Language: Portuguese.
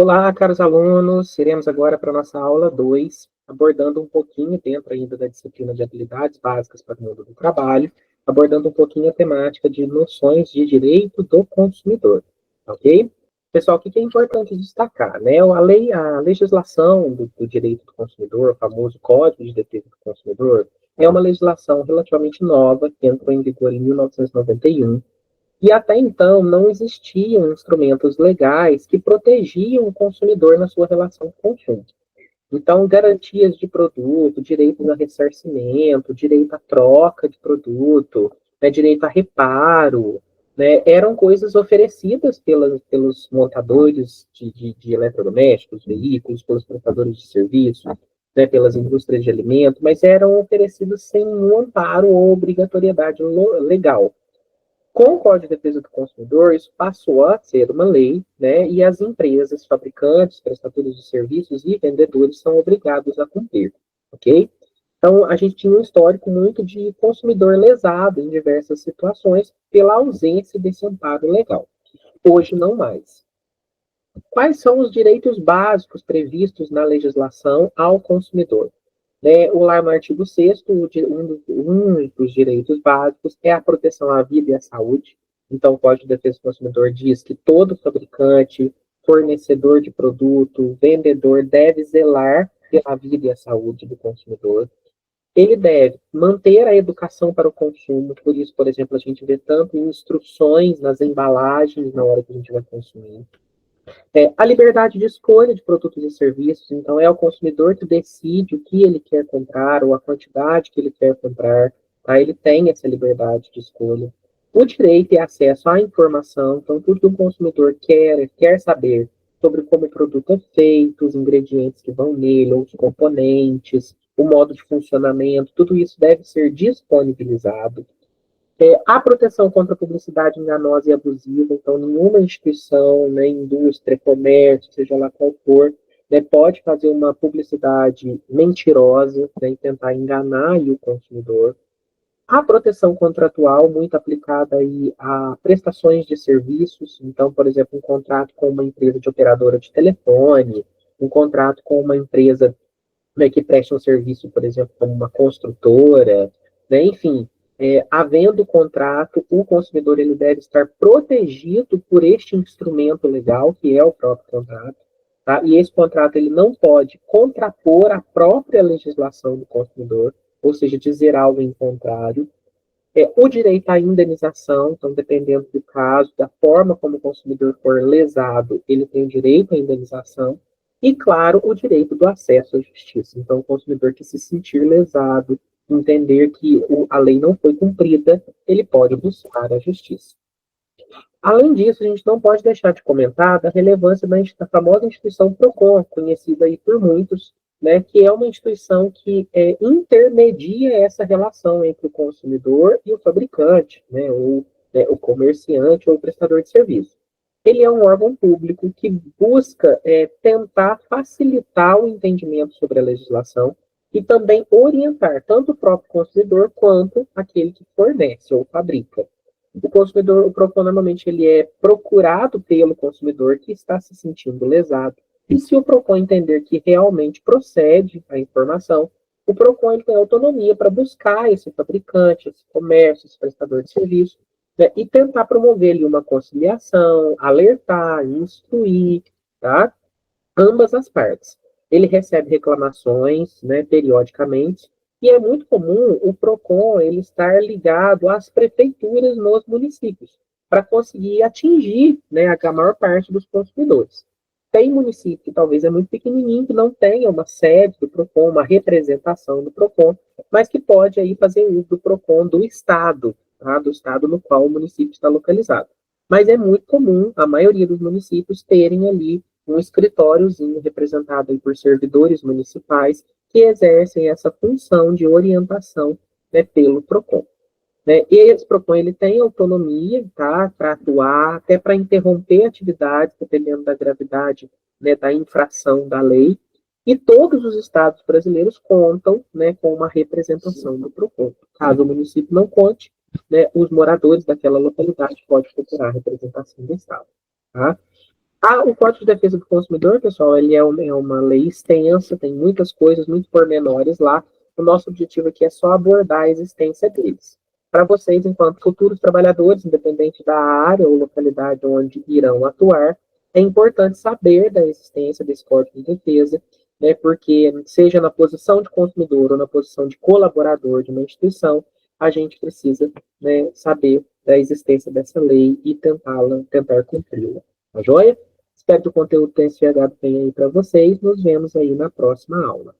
Olá, caros alunos, iremos agora para a nossa aula 2, abordando um pouquinho, dentro ainda da disciplina de habilidades básicas para o mundo do trabalho, abordando um pouquinho a temática de noções de direito do consumidor, ok? Pessoal, o que é importante destacar, né? A legislação do direito do consumidor, o famoso Código de Defesa do Consumidor, é uma legislação relativamente nova, que entrou em vigor em 1991, e até então não existiam instrumentos legais que protegiam o consumidor na sua relação com o consumo. Então, garantias de produto, direitos a ressarcimento, direito à troca de produto, né, direito a reparo, né, eram coisas oferecidas pelos montadores de eletrodomésticos, veículos, pelos prestadores de serviços, né, pelas indústrias de alimento, mas eram oferecidos sem um amparo ou obrigatoriedade legal. Com o Código de Defesa do Consumidor, isso passou a ser uma lei, né, e as empresas, fabricantes, prestadores de serviços e vendedores são obrigados a cumprir, ok? Então, a gente tinha um histórico muito de consumidor lesado em diversas situações pela ausência desse amparo legal. Hoje, não mais. Quais são os direitos básicos previstos na legislação ao consumidor? Lá no artigo 6º, um dos direitos básicos é a proteção à vida e à saúde. Então, o Código de Defesa do Consumidor diz que todo fabricante, fornecedor de produto, vendedor deve zelar pela vida e a saúde do consumidor. Ele deve manter a educação para o consumo, por isso, por exemplo, a gente vê tanto em instruções nas embalagens na hora que a gente vai consumir. A liberdade de escolha de produtos e serviços, então é o consumidor que decide o que ele quer comprar ou a quantidade que ele quer comprar, tá? Ele tem essa liberdade de escolha. O direito e acesso à informação, então tudo que o consumidor quer saber sobre como o produto é feito, os ingredientes que vão nele, ou os componentes, o modo de funcionamento, tudo isso deve ser disponibilizado. A proteção contra a publicidade enganosa e abusiva, então nenhuma instituição, né, indústria, comércio, seja lá qual for, né, pode fazer uma publicidade mentirosa, né, e tentar enganar aí o consumidor. A proteção contratual, muito aplicada aí a prestações de serviços, então, por exemplo, um contrato com uma empresa de operadora de telefone, um contrato com uma empresa, né, que presta um serviço, por exemplo, como uma construtora, né, enfim, havendo contrato, o consumidor ele deve estar protegido por este instrumento legal, que é o próprio contrato, tá? E esse contrato ele não pode contrapor a própria legislação do consumidor, ou seja, dizer algo em contrário. O direito à indenização, então, dependendo do caso, da forma como o consumidor for lesado, ele tem direito à indenização. E, claro, o direito do acesso à justiça. Então, o consumidor que se sentir lesado, entender que a lei não foi cumprida, ele pode buscar a justiça. Além disso, a gente não pode deixar de comentar da relevância da famosa instituição PROCON, conhecida aí por muitos, né, que é uma instituição que intermedia essa relação entre o consumidor e o fabricante, né, ou o comerciante ou o prestador de serviço. Ele é um órgão público que busca tentar facilitar o entendimento sobre a legislação e também orientar tanto o próprio consumidor quanto aquele que fornece ou fabrica. O consumidor, o PROCON, normalmente, ele é procurado pelo consumidor que está se sentindo lesado. E se o PROCON entender que realmente procede a informação, o PROCON ele tem autonomia para buscar esse fabricante, esse comércio, esse prestador de serviço, né, e tentar promover ali uma conciliação, alertar, instruir, tá? Ambas as partes. Ele recebe reclamações, né, periodicamente, e é muito comum o PROCON ele estar ligado às prefeituras nos municípios, para conseguir atingir, né, a maior parte dos consumidores. Tem município que talvez é muito pequenininho, que não tenha uma sede do PROCON, uma representação do PROCON, mas que pode aí fazer uso do PROCON do estado, tá? Do estado no qual o município está localizado. Mas é muito comum a maioria dos municípios terem ali um escritóriozinho representado aí por servidores municipais que exercem essa função de orientação, né, pelo PROCON. Né? E esse PROCON ele tem autonomia, tá, para atuar, até para interromper atividades, dependendo da gravidade, né, da infração da lei, e todos os estados brasileiros contam, né, com uma representação do PROCON. Caso o município não conte, né, os moradores daquela localidade podem procurar a representação do estado. Tá? O Código de Defesa do Consumidor, pessoal, ele é uma lei extensa, tem muitas coisas, muito pormenores lá. O nosso objetivo aqui é só abordar a existência deles. Para vocês, enquanto futuros trabalhadores, independente da área ou localidade onde irão atuar, é importante saber da existência desse Código de Defesa, né, porque seja na posição de consumidor ou na posição de colaborador de uma instituição, a gente precisa, né, saber da existência dessa lei e tentar cumpri-la. Tá joia? Espero que o conteúdo tenha chegado bem aí para vocês. Nos vemos aí na próxima aula.